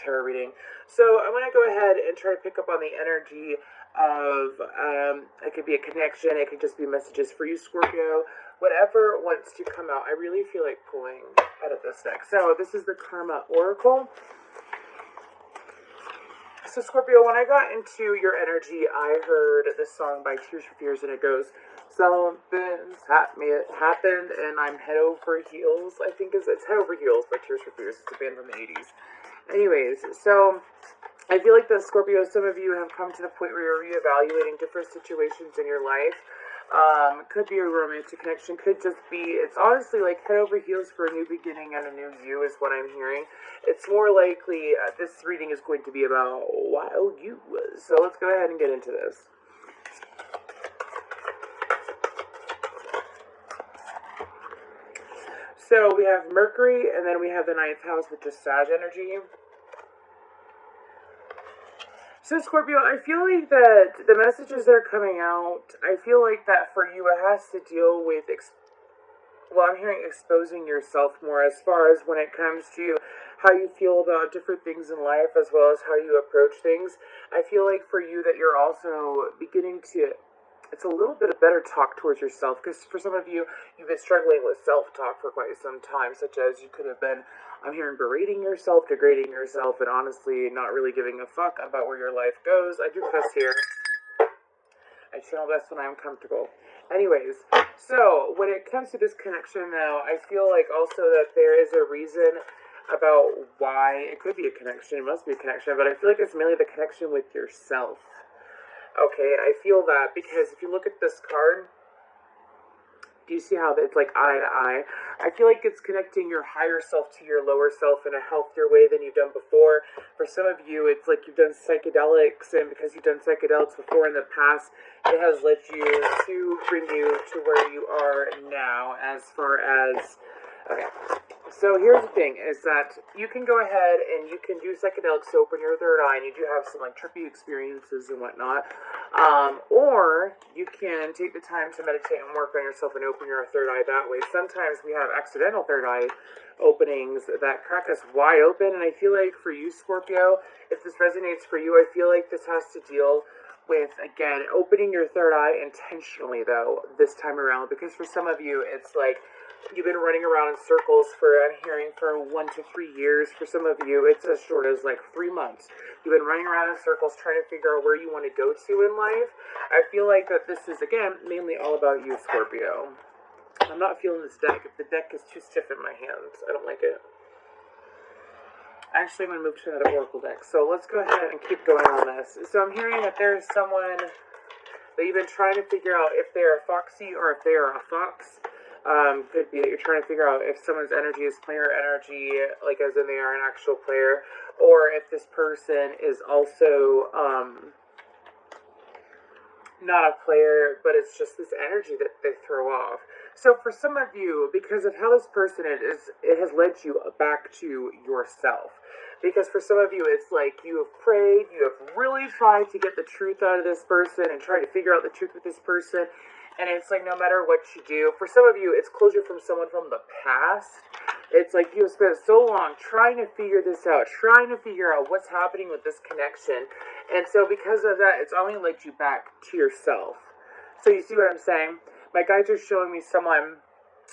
tarot reading. So I'm going to go ahead and try to pick up on the energy of, it could be a connection, it could just be messages for you, Scorpio, whatever wants to come out. I really feel like pulling out of this deck. So this is the Karma Oracle. So Scorpio, when I got into your energy, I heard this song by Tears for Fears, and it goes, something's happened, and I'm head over heels. I think it's Head Over Heels by Tears for Fears. It's a band from the 80s. Anyways, so I feel like the Scorpio, some of you have come to the point where you're reevaluating different situations in your life. Could be a romantic connection, could just be, it's honestly like head over heels for a new beginning and a new you is what I'm hearing. It's more likely this reading is going to be about wild you. So let's go ahead and get into this. So we have Mercury, and then we have the 9th house, which is Sag energy. So Scorpio, I feel like that the messages that are coming out, I feel like that for you it has to deal with, I'm hearing exposing yourself more as far as when it comes to how you feel about different things in life as well as how you approach things. I feel like for you that you're also beginning to, it's a little bit of better talk towards yourself, because for some of you, you've been struggling with self-talk for quite some time, such as you could have been, I'm hearing, berating yourself, degrading yourself, and honestly not really giving a fuck about where your life goes. I do cuss here. I channel best when I'm comfortable. Anyways, so when it comes to this connection now, I feel like also that there is a reason about why it could be a connection. It must be a connection, but I feel like it's mainly the connection with yourself. Okay, I feel that because if you look at this card, do you see how it's like eye to eye? I feel like it's connecting your higher self to your lower self in a healthier way than you've done before. For some of you, it's like you've done psychedelics, and because you've done psychedelics before in the past, it has led you to bring you to where you are now as far as, okay. So here's the thing, is that you can go ahead and you can do psychedelics to open your third eye, and you do have some like trippy experiences and whatnot. Or you can take the time to meditate and work on yourself and open your third eye that way. Sometimes we have accidental third eye openings that crack us wide open, and I feel like for you, Scorpio, if this resonates for you, I feel like this has to deal with, again, opening your third eye intentionally, though, this time around, because for some of you, it's like, you've been running around in circles for, I'm hearing, for 1 to 3 years. For some of you, it's as short as like 3 months. You've been running around in circles trying to figure out where you want to go to in life. I feel like that this is, again, mainly all about you, Scorpio. I'm not feeling this deck. If the deck is too stiff in my hands, I don't like it. Actually, I'm going to move to another Oracle deck. So let's go ahead and keep going on this. So I'm hearing that there's someone that you've been trying to figure out if they're a foxy or if they are a fox. Could be that you're trying to figure out if someone's energy is player energy, like as in they are an actual player, or if this person is also not a player, but it's just this energy that they throw off. So for some of you, because of how this person is, it has led you back to yourself. Because for some of you, it's like you have prayed, you have really tried to get the truth out of this person and try to figure out the truth with this person. And it's like no matter what you do, for some of you, it's closure from someone from the past. It's like you have spent so long trying to figure this out, trying to figure out what's happening with this connection. And so because of that, it's only led you back to yourself. So you see what I'm saying? My guides are showing me someone,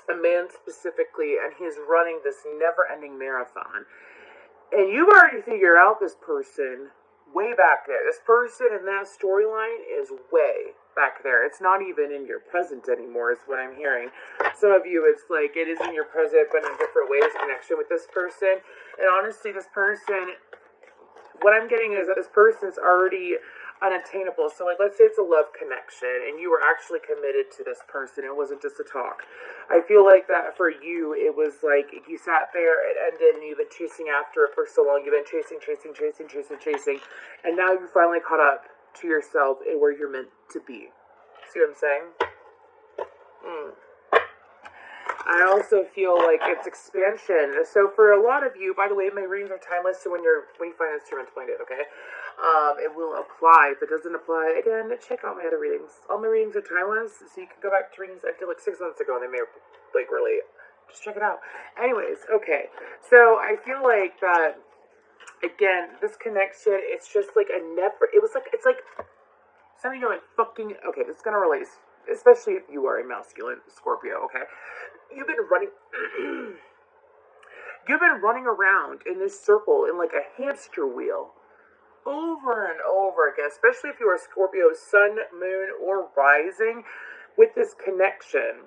a man specifically, and he's running this never-ending marathon. And you've already figured out this person way back there. This person in that storyline is way back there. It's not even in your present anymore, is what I'm hearing. Some of you, it's like it is in your present, but in different ways, connection with this person. And honestly, this person, what I'm getting is that this person's already unattainable. So like, let's say it's a love connection and you were actually committed to this person. It wasn't just a talk. I feel like that for you, it was like you sat there, it ended, and you've been chasing after it for so long. You've been chasing, and now you finally caught up to yourself and where you're meant to be. See what I'm saying? I also feel like it's expansion. So for a lot of you, by the way, my readings are timeless, so when you find an instrument, find it, okay? It will apply. If it doesn't apply, again, check out my other readings. All my readings are timeless, so you can go back to readings I did like 6 months ago, and they may really, just check it out. Anyways, okay. So I feel like that again, this connection, it's just like a never, it's like, some of you are like, fucking, okay, this is gonna relate, especially if you are a masculine Scorpio, okay? You've been running, you've been running around in this circle in like a hamster wheel over and over again, especially if you are Scorpio sun, moon, or rising, with this connection,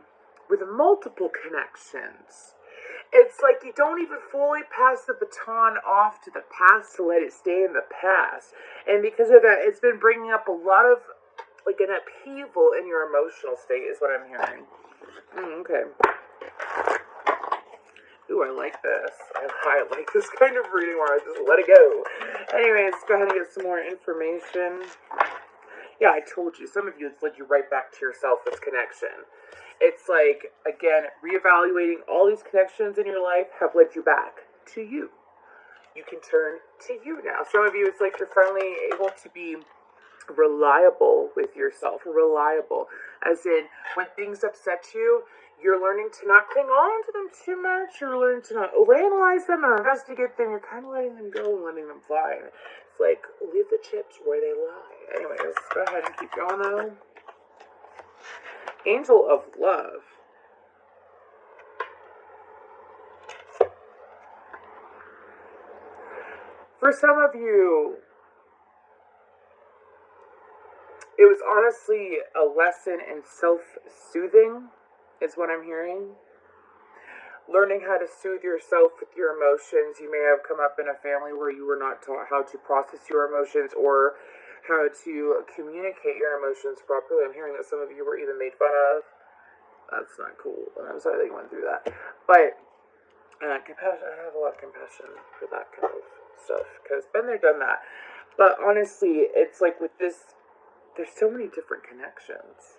with multiple connections. It's like you don't even fully pass the baton off to the past to let it stay in the past. And because of that, it's been bringing up a lot of, like, an upheaval in your emotional state is what I'm hearing. Okay. Ooh, I like this. I like this kind of reading where I just let it go. Anyways, let's go ahead and get some more information. Yeah, I told you. Some of you, it's led you right back to yourself, this connection. It's like, again, reevaluating all these connections in your life have led you back to you. You can turn to you now. Some of you, it's like you're finally able to be reliable with yourself. Reliable. As in, when things upset you, you're learning to not cling on to them too much. You're learning to not overanalyze them or investigate them. You're kind of letting them go and letting them fly. It's like, leave the chips where they lie. Anyways, let's go ahead and keep going though. Angel of Love. For some of you, it was honestly a lesson in self-soothing, is what I'm hearing. Learning how to soothe yourself with your emotions. You may have come up in a family where you were not taught how to process your emotions or how to communicate your emotions properly. I'm hearing that some of you were even made fun of. That's not cool. And I'm sorry that you went through that. But compassion, I have a lot of compassion for that kind of stuff. Because been there, done that. But honestly, it's like with this, there's so many different connections.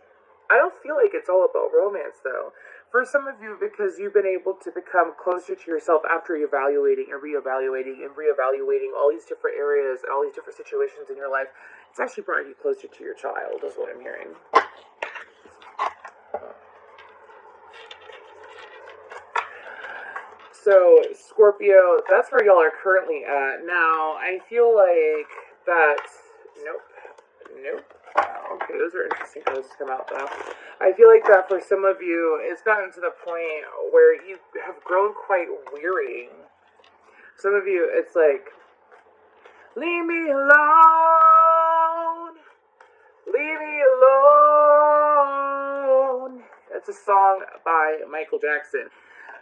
I don't feel like it's all about romance, though. For some of you, because you've been able to become closer to yourself after evaluating and reevaluating all these different areas and all these different situations in your life, it's actually brought you closer to your child, is what I'm hearing. So, Scorpio, that's where y'all are currently at. Now, I feel like that... Nope. Okay, those are interesting cards to come out, though. I feel like that for some of you, it's gotten to the point where you have grown quite weary. Some of you, it's like, leave me alone. Leave me alone. That's a song by Michael Jackson.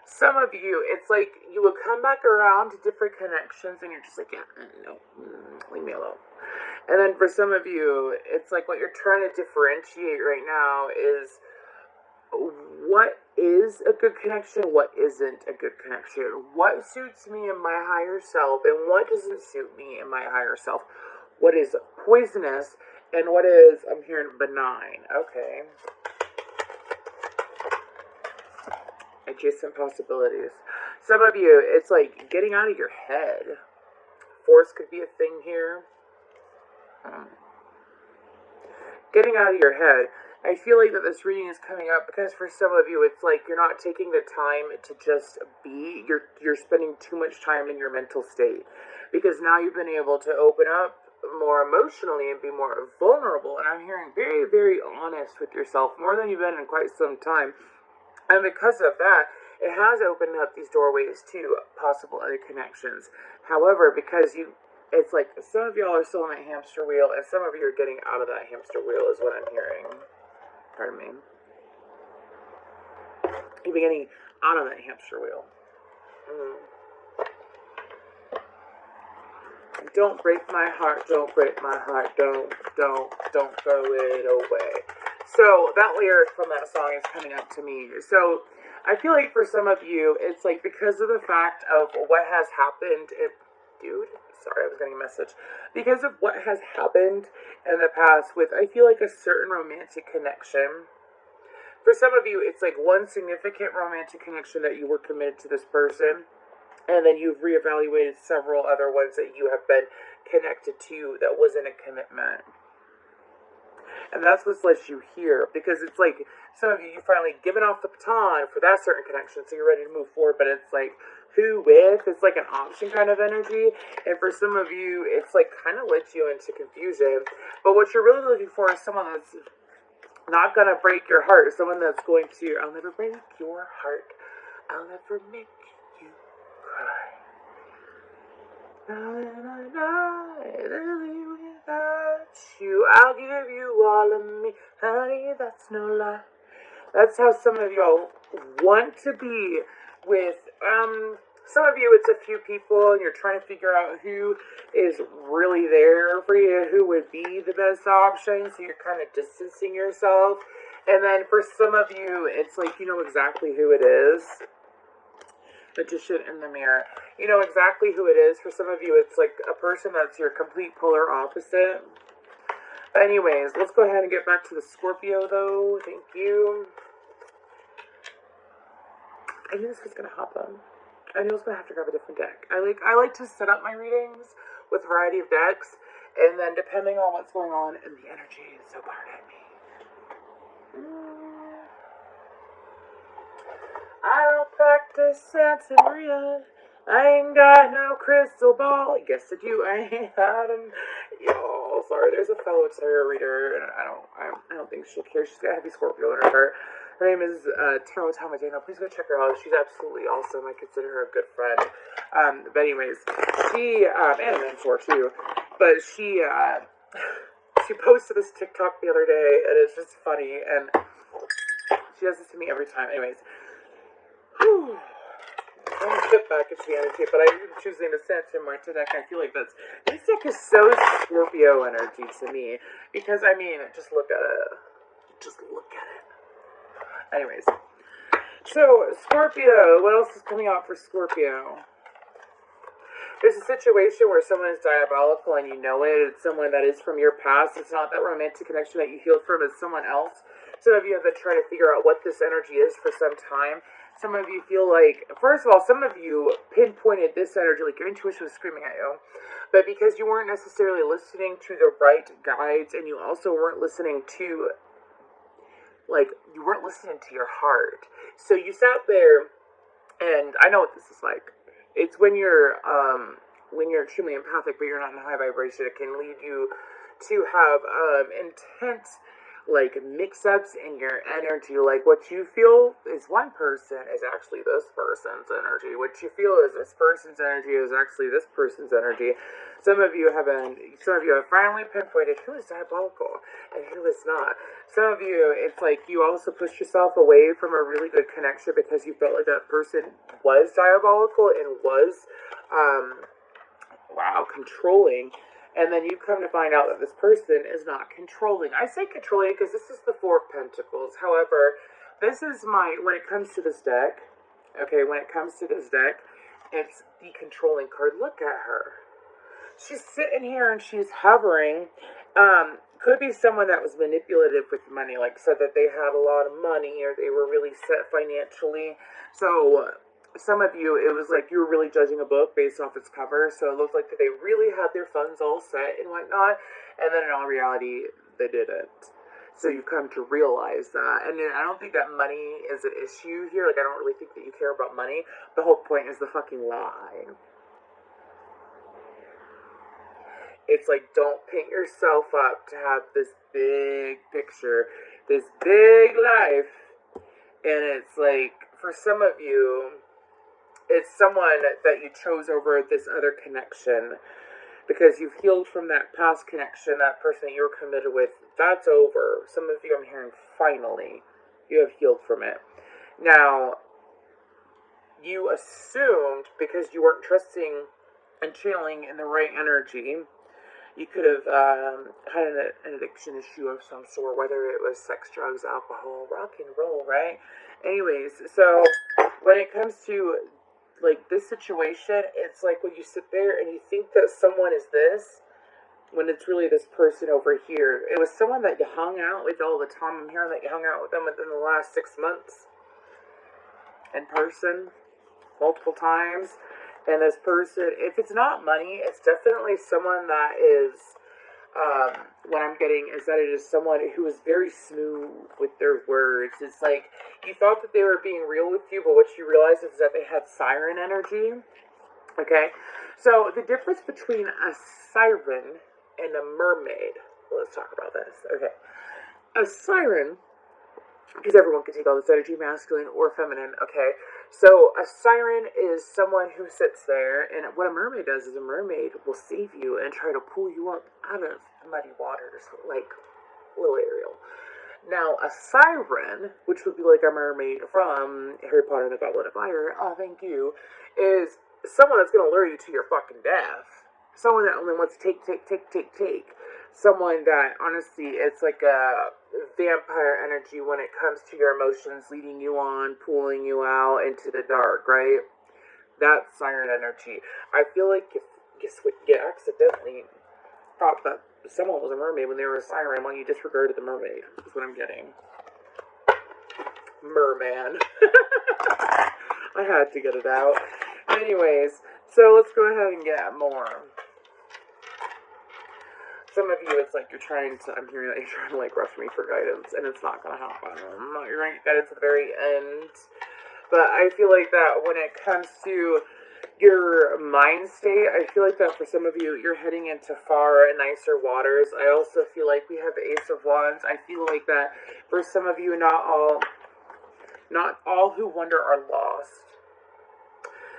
Some of you, it's like you will come back around to different connections and you're just like, yeah, no, leave me alone. And then for some of you, it's like what you're trying to differentiate right now is what is a good connection, what isn't a good connection. What suits me in my higher self and what doesn't suit me in my higher self. What is poisonous and what is, I'm hearing, benign. Okay. Adjacent possibilities. Some of you, it's like getting out of your head. Force could be a thing here. Getting out of your head. I feel like that this reading is coming up because for some of you, it's like you're not taking the time to just be. You're spending too much time in your mental state because now you've been able to open up more emotionally and be more vulnerable. And I'm hearing very, very honest with yourself, more than you've been in quite some time. And because of that, it has opened up these doorways to possible other connections. However, because it's like some of y'all are still on that hamster wheel, and some of you are getting out of that hamster wheel, is what I'm hearing. Pardon me. You've been getting out of that hamster wheel. Don't break my heart, don't break my heart, don't throw it away. So that lyric from that song is coming up to me. So I feel like for some of you, it's like because of the fact of what has happened, sorry, I was getting a message. Because of what has happened in the past with, I feel like a certain romantic connection. For some of you, it's like one significant romantic connection that you were committed to this person. And then you've reevaluated several other ones that you have been connected to that wasn't a commitment. And that's what's let you hear. Because it's like, some of you, you finally given off the baton for that certain connection, so you're ready to move forward, but it's like, who with? It's like an option kind of energy. And for some of you, it's like kind of lets you into confusion. But what you're really looking for is someone that's not gonna break your heart. Someone that's going to, I'll never break your heart. I'll never make you cry. Without you, I'll give you all of me. Honey, that's no lie. That's how some of y'all want to be with, some of you it's a few people and you're trying to figure out who is really there for you, who would be the best option, so you're kind of distancing yourself. And then for some of you, it's like you know exactly who it is. Magician in the mirror. You know exactly who it is. For some of you, it's like a person that's your complete polar opposite. But anyways, let's go ahead and get back to the Scorpio, though. Thank you. I knew this was gonna happen. I knew I was gonna have to grab a different deck. I like to set up my readings with a variety of decks, and then depending on what's going on in the energy, so pardon me. I don't practice Santeria. I ain't got no crystal ball. Yes, I do. I ain't had them. Yo, sorry. There's a fellow tarot reader, and I don't think she'll care. She's got a heavy Scorpio in her chart. Her name is Tarot Tamadeno. Please go check her out. She's absolutely awesome. I consider her a good friend. But anyways, she and a mentor too. But she posted this TikTok the other day, and it's just funny. And she does this to me every time. Anyways. Whew. I'm going to get back into the energy, but I'm choosing the Santa Marta deck. I feel like this deck is so Scorpio energy to me. Because, I mean, just look at it. Just look at it. Anyways. So, Scorpio. What else is coming out for Scorpio? There's a situation where someone is diabolical and you know it. It's someone that is from your past. It's not that romantic connection that you healed from. It's someone else. Some of you have been trying to figure out what this energy is for some time. Some of you feel like, first of all, some of you pinpointed this energy, like your intuition was screaming at you. But because you weren't necessarily listening to the right guides, and you also weren't listening to, you weren't listening to your heart. So you sat there, and I know what this is like. It's when you're extremely empathic, but you're not in a high vibration. It can lead you to have intense mix-ups in your energy. Like what you feel is one person is actually this person's energy. What you feel is this person's energy is actually this person's energy. Some of you have finally pinpointed who is diabolical and who is not. Some of you, it's like you also pushed yourself away from a really good connection because you felt like that person was diabolical and was controlling. And then you come to find out that this person is not controlling. I say controlling because this is the Four of Pentacles. However, this is when it comes to this deck, it's the controlling card. Look at her. She's sitting here and she's hovering. Could be someone that was manipulative with money, like said that they had a lot of money or they were really set financially. So some of you, it was like you were really judging a book based off its cover, so it looked like that they really had their funds all set and whatnot, and then in all reality, they didn't. So you've come to realize that, and I don't think that money is an issue here. I don't really think that you care about money. The whole point is the fucking lie. It's like, don't paint yourself up to have this big picture, this big life, and it's like, for some of you, it's someone that you chose over this other connection because you've healed from that past connection, that person that you were committed with. That's over. Some of you, I'm hearing, finally, you have healed from it. Now, you assumed because you weren't trusting and channeling in the right energy, you could have had an addiction issue of some sort, whether it was sex, drugs, alcohol, rock and roll, right? Anyways, so when it comes to this situation, it's like when you sit there and you think that someone is this, when it's really this person over here. It was someone that you hung out with all the time. I'm hearing that you hung out with them within the last 6 months in person multiple times. And this person, if it's not money, it's definitely someone that is What I'm getting is that it is someone who is very smooth with their words. It's like you thought that they were being real with you, but what you realized is that they had siren energy. Okay, so the difference between a siren and a mermaid. Let's talk about this. Okay, a siren, because everyone can take all this energy, masculine or feminine. Okay, so a siren is someone who sits there, and what a mermaid does is a mermaid will save you and try to pull you up out of muddy waters, like little Ariel. Now, a siren, which would be like a mermaid from Harry Potter and the Goblet of Fire, oh, thank you, is someone that's going to lure you to your fucking death. Someone that only wants to take. Someone that, honestly, it's like a vampire energy when it comes to your emotions, leading you on, pulling you out into the dark, right? That's siren energy. I feel like if you accidentally thought that someone was a mermaid when they were a siren, well, you disregarded the mermaid, is what I'm getting. Merman. I had to get it out. Anyways, so let's go ahead and get more. Some of you, it's like I'm hearing that you're trying to like rush me for guidance, and it's not going to happen. You're going to get guidance at the very end. But I feel like that when it comes to your mind state, I feel like that for some of you, you're heading into far and nicer waters. I also feel like we have the Ace of Wands. I feel like that for some of you, not all who wander are lost.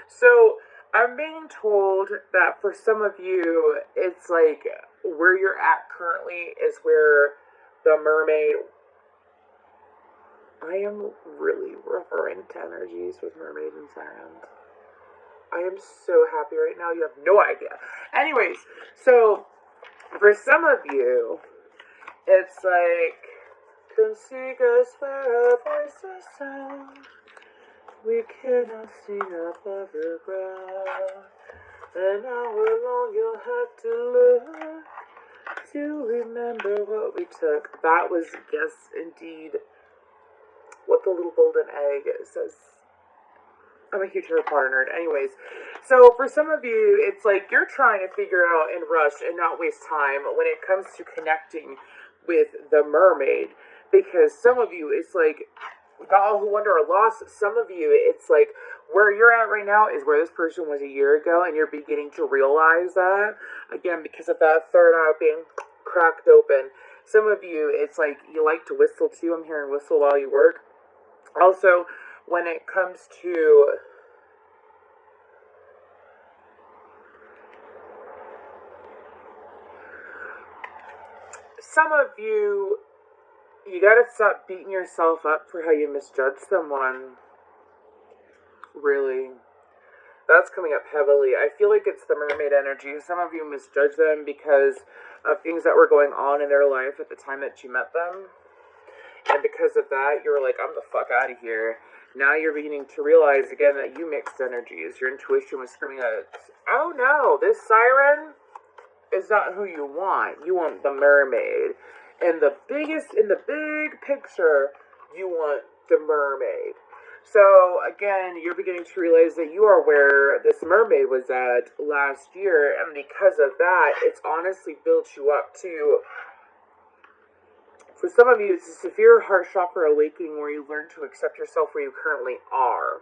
So I'm being told that for some of you, it's like where you're at currently is where the mermaid. I am really referring to energies with mermaids and sirens. I am so happy right now, you have no idea. Anyways, so for some of you, it's like, come seek us where our voices sound. We cannot sing above the ground. An hour long you'll have to look to remember what we took. That was, yes, indeed, what the little golden egg says. I'm a huge Harry Potter nerd. Anyways, so for some of you, it's like you're trying to figure out and rush and not waste time when it comes to connecting with the mermaid. Because some of you, it's like, all who wonder are lost. Some of you, it's like where you're at right now is where this person was a year ago, and you're beginning to realize that again because of that third eye being cracked open. Some of you, it's like you like to whistle too. I'm hearing whistle while you work. Also, when it comes to some of you, you gotta stop beating yourself up for how you misjudged someone. Really. That's coming up heavily. I feel like it's the mermaid energy. Some of you misjudged them because of things that were going on in their life at the time that you met them. And because of that, you were like, I'm the fuck out of here. Now you're beginning to realize again that you mixed energies. Your intuition was screaming at, oh no, this siren is not who you want. You want the mermaid. In the big picture, you want the mermaid. So again, you're beginning to realize that you are where this mermaid was at last year, and because of that, it's honestly built you up to. For some of you, it's a severe heart chakra awakening where you learn to accept yourself where you currently are.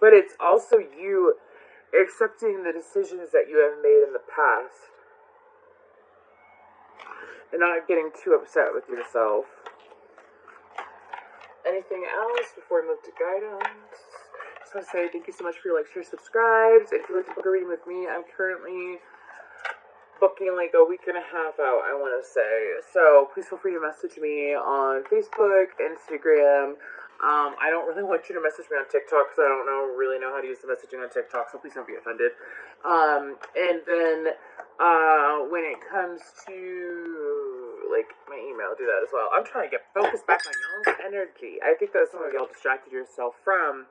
But it's also you accepting the decisions that you have made in the past. And not getting too upset with yourself. Anything else before we move to guidance? Just want to say thank you so much for your likes, shares, subscribes. If you'd like to book a reading with me, I'm currently booking like a week and a half out, I want to say. So please feel free to message me on Facebook, Instagram. I don't really want you to message me on TikTok because I don't really know how to use the messaging on TikTok, so please don't be offended. And then when it comes to like my email, do that as well. I'm trying to get focused back on y'all's energy. I think that some of y'all distracted yourself from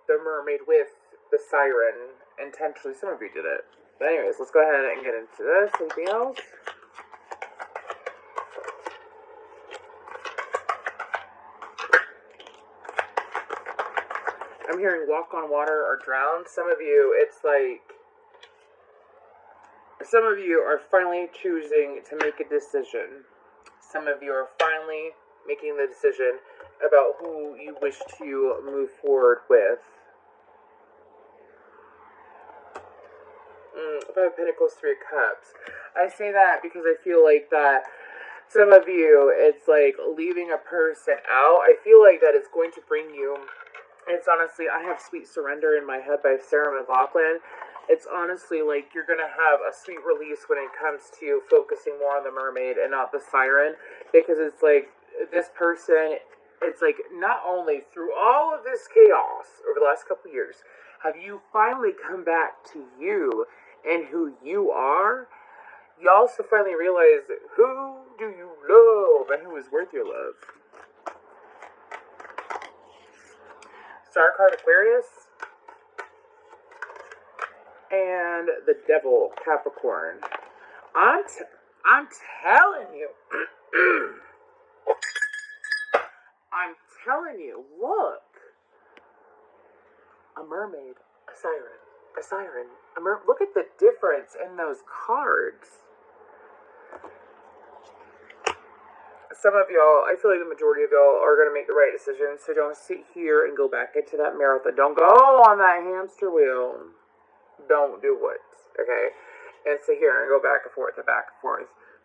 the mermaid with the siren intentionally. Some of you did it. But anyways, let's go ahead and get into this. Anything else? I'm hearing walk on water or drown. Some of you, it's like some of you are finally choosing to make a decision. Some of you are finally making the decision about who you wish to move forward with. Five of Pentacles, Three of Cups. I say that because I feel like that some of you, it's like leaving a person out. I feel like that it's going to bring you, it's honestly, I have Sweet Surrender in my head by Sarah McLachlan. It's honestly like you're going to have a sweet release when it comes to focusing more on the mermaid and not the siren. Because it's like this person, it's like not only through all of this chaos over the last couple of years, have you finally come back to you and who you are. You also finally realize who do you love and who is worth your love. Star card, Aquarius. And the Devil, Capricorn. I'm telling you. I'm telling you, look. A mermaid, a siren, look at the difference in those cards. Some of y'all, I feel like the majority of y'all are going to make the right decision, so don't sit here and go back into that marathon. Don't go on that hamster wheel. Don't do it, okay? And sit here and go back and forth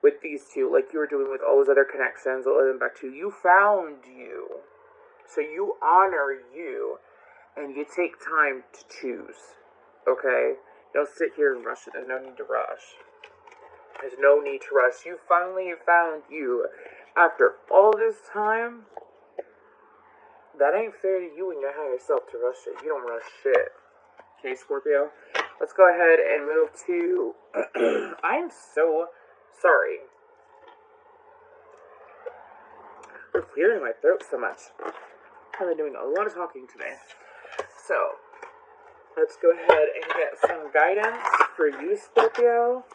with these two, like you were doing with all those other connections that led them back to you. You found you. So you honor you, and you take time to choose, okay? Don't sit here and rush it. There's no need to rush. There's no need to rush. You finally found you. After all this time, that ain't fair to you and your higher self to rush it. You don't rush shit. Okay, Scorpio? Let's go ahead and move to... I'm so sorry for clearing my throat so much. I've been doing a lot of talking today. So, let's go ahead and get some guidance for you, Scorpio.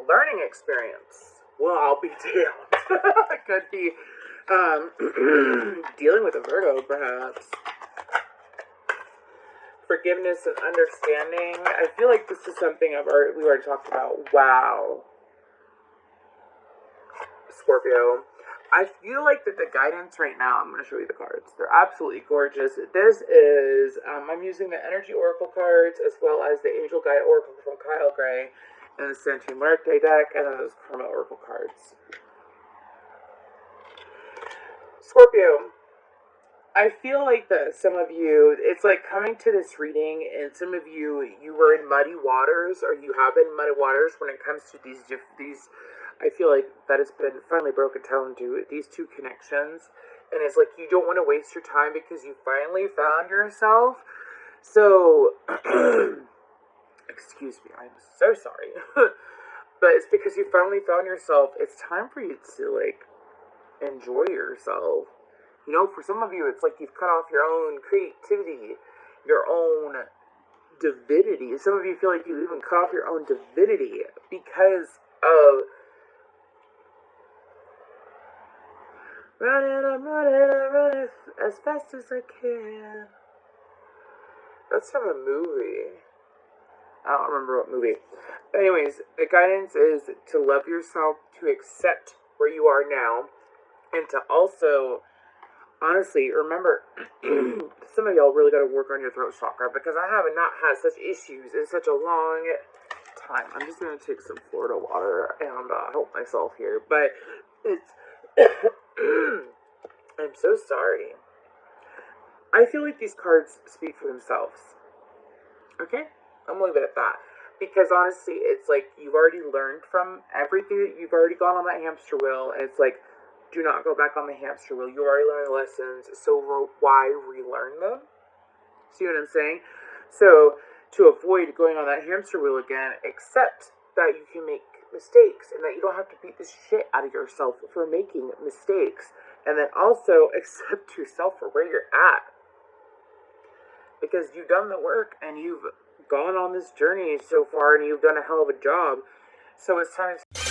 Learning experience. Well, I'll be damned. I could be dealing with a Virgo, perhaps. Forgiveness and understanding. I feel like this is something we already talked about. Wow. Scorpio. I feel like that the guidance right now, I'm going to show you the cards. They're absolutely gorgeous. This is, I'm using the Energy Oracle cards as well as the Angel Guide Oracle from Kyle Gray and the Santine Muerte deck, and then those Karma Oracle cards. Scorpio, I feel like that some of you, it's like coming to this reading, and some of you, you were in muddy waters, or you have been in muddy waters when it comes to these, I feel like that has been finally broken down to these two connections, and it's like you don't want to waste your time because you finally found yourself. So, excuse me, I'm so sorry, but it's because you finally found yourself. It's time for you to like enjoy yourself. You know, for some of you, it's like you've cut off your own creativity, your own divinity. Some of you feel like you even cut off your own divinity because of I'm running as fast as I can. That's from a movie. I don't remember what movie. Anyways, the guidance is to love yourself, to accept where you are now, and to also, honestly, remember, some of y'all really got to work on your throat chakra, because I have not had such issues in such a long time. I'm just going to take some Florida water and help myself here, but it's... I'm so sorry. I feel like these cards speak for themselves. Okay? I'm gonna leave it at that. Because honestly, it's like you've already learned from everything. You've already gone on that hamster wheel, and it's like, do not go back on the hamster wheel. You already learned lessons, so why relearn them? See what I'm saying? So, to avoid going on that hamster wheel again, accept that you can make mistakes and that you don't have to beat the shit out of yourself for making mistakes, and then also accept yourself for where you're at, because you've done the work and you've gone on this journey so far and you've done a hell of a job. So it's time to